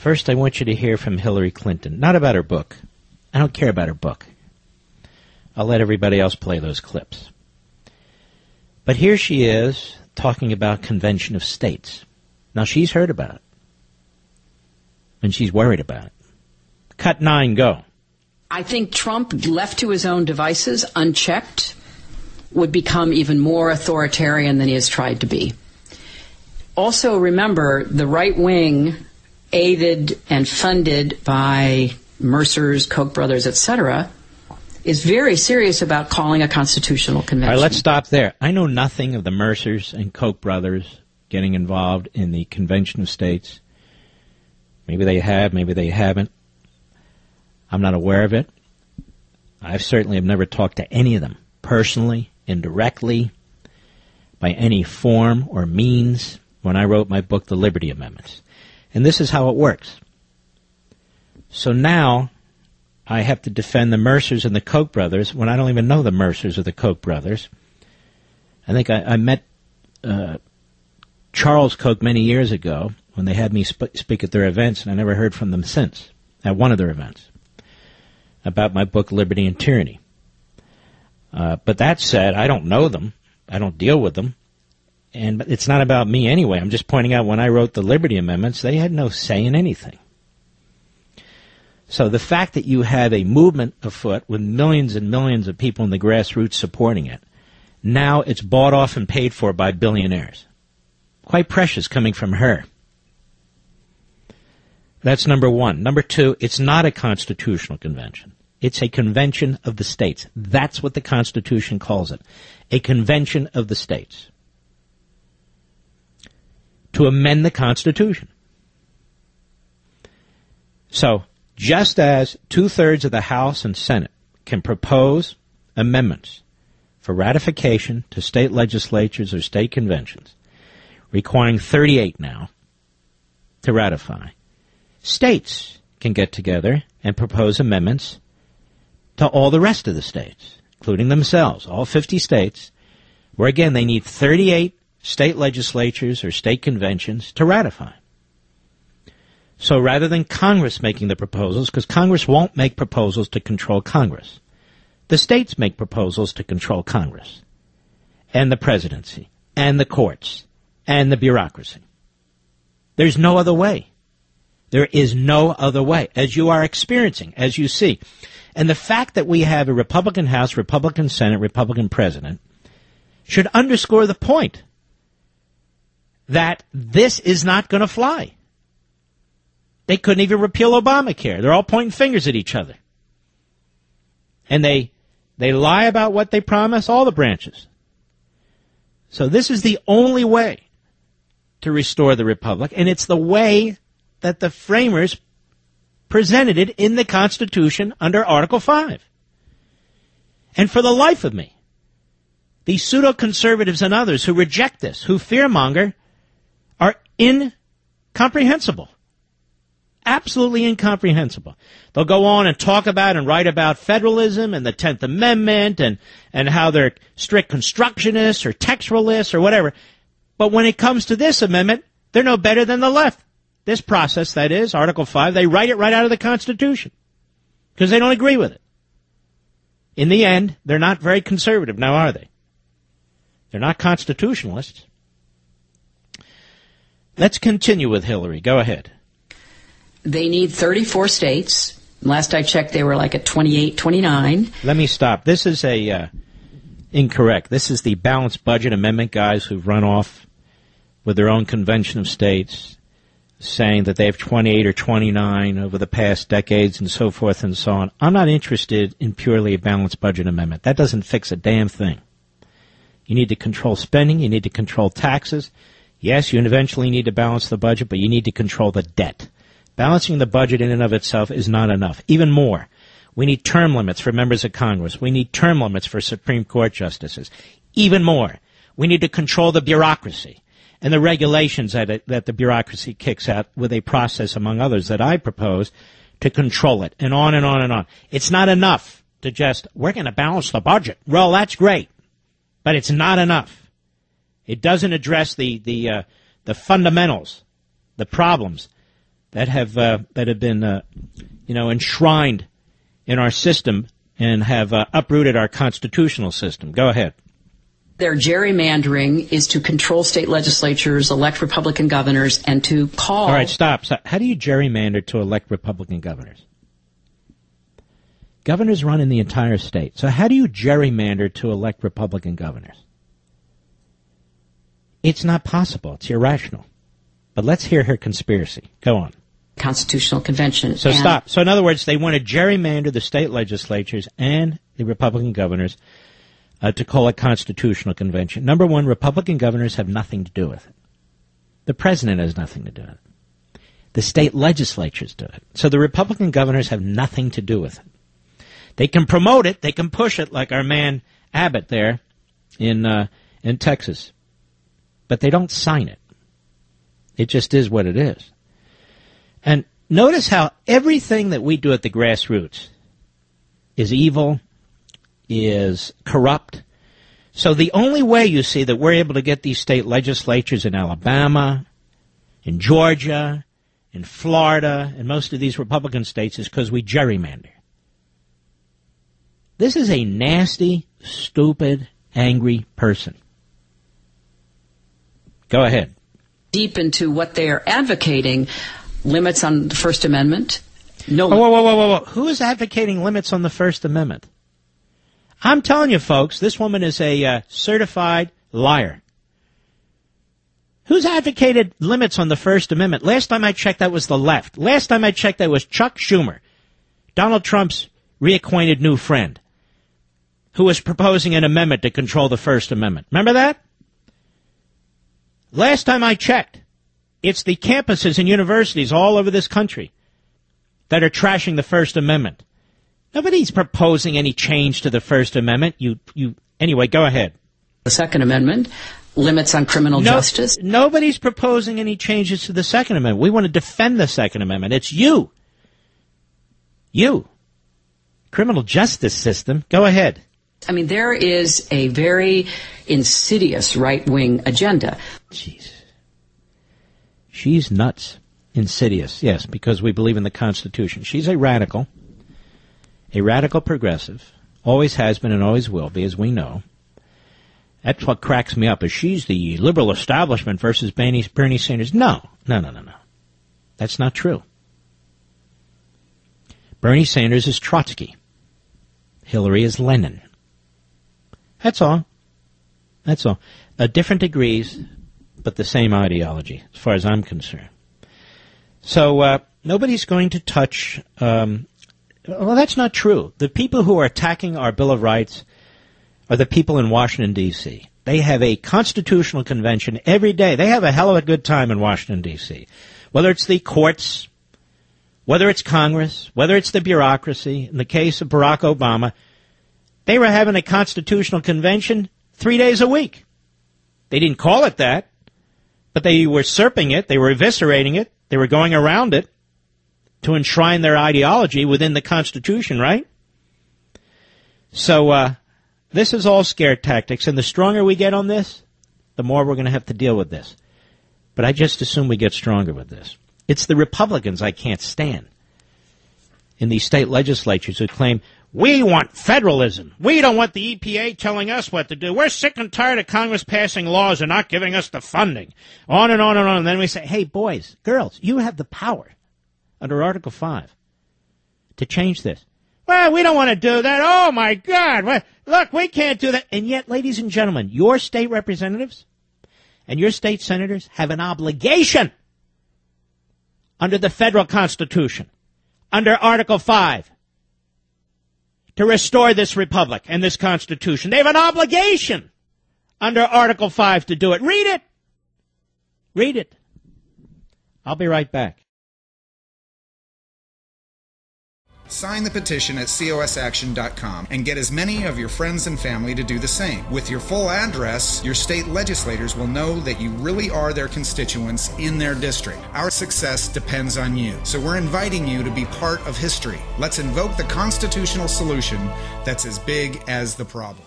First, I want you to hear from Hillary Clinton. Not about her book. I don't care about her book. I'll let everybody else play those clips. But here she is talking about Convention of States. Now, she's heard about it. And she's worried about it. Cut 9, go. I think Trump, left to his own devices, unchecked, would become even more authoritarian than he has tried to be. Also, remember, the right wing, aided and funded by Mercer's, Koch brothers, etc., is very serious about calling a constitutional convention. All right, let's stop there. I know nothing of the Mercers and Koch brothers getting involved in the Convention of States. Maybe they have, maybe they haven't. I'm not aware of it. I certainly have never talked to any of them personally, indirectly, by any form or means when I wrote my book, The Liberty Amendments. And this is how it works. So now I have to defend the Mercers and the Koch brothers when I don't even know the Mercers or the Koch brothers. I think I met Charles Koch many years ago when they had me speak at their events, and I never heard from them since, at one of their events, about my book, Liberty and Tyranny. But that said, I don't know them. I don't deal with them. And it's not about me anyway. I'm just pointing out when I wrote the Liberty Amendments, they had no say in anything. So the fact that you have a movement afoot with millions and millions of people in the grassroots supporting it, now it's bought off and paid for by billionaires. Quite precious coming from her. That's number one. Number two, it's not a constitutional convention. It's a convention of the states. That's what the Constitution calls it. A convention of the states. To amend the Constitution. So, just as 2/3 of the House and Senate can propose amendments for ratification to state legislatures or state conventions, requiring 38 now to ratify, states can get together and propose amendments to all the rest of the states, including themselves, all 50 states, where again they need 38 state legislatures or state conventions to ratify. So rather than Congress making the proposals, because Congress won't make proposals to control Congress, the states make proposals to control Congress and the presidency and the courts and the bureaucracy. There's no other way. There is no other way, as you are experiencing, as you see. And the fact that we have a Republican House, Republican Senate, Republican President should underscore the point that this is not going to fly. They couldn't even repeal Obamacare. They're all pointing fingers at each other. And they lie about what they promise, all the branches. So this is the only way to restore the Republic, and it's the way that the framers presented it in the Constitution under Article 5. And for the life of me, these pseudo-conservatives and others who reject this, who fearmonger, are incomprehensible. Absolutely incomprehensible. They'll go on and talk about and write about federalism and the 10th Amendment and how they're strict constructionists or textualists or whatever. But when it comes to this amendment, they're no better than the left. This process, that is, Article 5, they write it right out of the Constitution because they don't agree with it. In the end, they're not very conservative, now are they? They're not constitutionalists. Let's continue with Hillary. Go ahead. They need 34 states. Last I checked, they were like at 28, 29. Let me stop. This is incorrect. This is the balanced budget amendment guys who've run off with their own convention of states, saying that they have 28 or 29 over the past decades and so forth and so on. I'm not interested in purely a balanced budget amendment. That doesn't fix a damn thing. You need to control spending. You need to control taxes. Yes, you eventually need to balance the budget, but you need to control the debt. Balancing the budget in and of itself is not enough. Even more, we need term limits for members of Congress. We need term limits for Supreme Court justices. Even more, we need to control the bureaucracy and the regulations that the bureaucracy kicks out with a process, among others, that I propose to control it, and on and on and on. It's not enough to just, we're going to balance the budget. Well, that's great, but it's not enough. It doesn't address the fundamentals, the problems that have been enshrined in our system and have uprooted our constitutional system. Go ahead. Their gerrymandering is to control state legislatures, elect Republican governors, and to call... All right, stop. How do you gerrymander to elect Republican governors? Governors run in the entire state. So how do you gerrymander to elect Republican governors? It's not possible. It's irrational. But let's hear her conspiracy. Go on. Constitutional Convention. So stop. So in other words, they want to gerrymander the state legislatures and the Republican governors to call a constitutional convention. Number one, Republican governors have nothing to do with it. The president has nothing to do with it. The state legislatures do it. So the Republican governors have nothing to do with it. They can promote it. They can push it like our man Abbott there in Texas. But they don't sign it. It just is what it is. And notice how everything that we do at the grassroots is evil, is corrupt. So the only way you see that we're able to get these state legislatures in Alabama, in Georgia, in Florida, and most of these Republican states is because we gerrymander. This is a nasty, stupid, angry person. Go ahead. Deep into what they are advocating, limits on the First Amendment. No. Whoa. Who is advocating limits on the First Amendment? I'm telling you, folks, this woman is a certified liar. Who's advocated limits on the First Amendment? Last time I checked, that was the left. Last time I checked, that was Chuck Schumer, Donald Trump's reacquainted new friend, who was proposing an amendment to control the First Amendment. Remember that? Last time I checked, it's the campuses and universities all over this country that are trashing the First Amendment. Nobody's proposing any change to the First Amendment. Anyway, go ahead. The Second Amendment, limits on criminal justice. Nobody's proposing any changes to the Second Amendment. We want to defend the Second Amendment. It's you. You. Criminal justice system. Go ahead. I mean, there is a very insidious right-wing agenda. Jeez. She's nuts. Insidious, yes, because we believe in the Constitution. She's a radical progressive, always has been and always will be, as we know. That's what cracks me up, is she's the liberal establishment versus Bernie Sanders. No. That's not true. Bernie Sanders is Trotsky. Hillary is Lenin. That's all. Different degrees, but the same ideology, as far as I'm concerned. So nobody's going to touch... well, that's not true. The people who are attacking our Bill of Rights are the people in Washington, D.C. They have a constitutional convention every day. They have a hell of a good time in Washington, D.C. Whether it's the courts, whether it's Congress, whether it's the bureaucracy. In the case of Barack Obama, they were having a constitutional convention 3 days a week. They didn't call it that, but they were usurping it. They were eviscerating it. They were going around it to enshrine their ideology within the Constitution, right? So this is all scare tactics, and the stronger we get on this, the more we're going to have to deal with this. But I just assume we get stronger with this. It's the Republicans I can't stand in these state legislatures who claim, we want federalism. We don't want the EPA telling us what to do. We're sick and tired of Congress passing laws and not giving us the funding. On and on and on. And then we say, hey, boys, girls, you have the power under Article 5 to change this. Well, we don't want to do that. Oh, my God. Look, we can't do that. And yet, ladies and gentlemen, your state representatives and your state senators have an obligation under the federal Constitution, under Article 5, to restore this republic and this Constitution. They have an obligation under Article 5 to do it. Read it. Read it. I'll be right back. Sign the petition at cosaction.com and get as many of your friends and family to do the same. With your full address, your state legislators will know that you really are their constituents in their district. Our success depends on you, so we're inviting you to be part of history. Let's invoke the constitutional solution that's as big as the problem.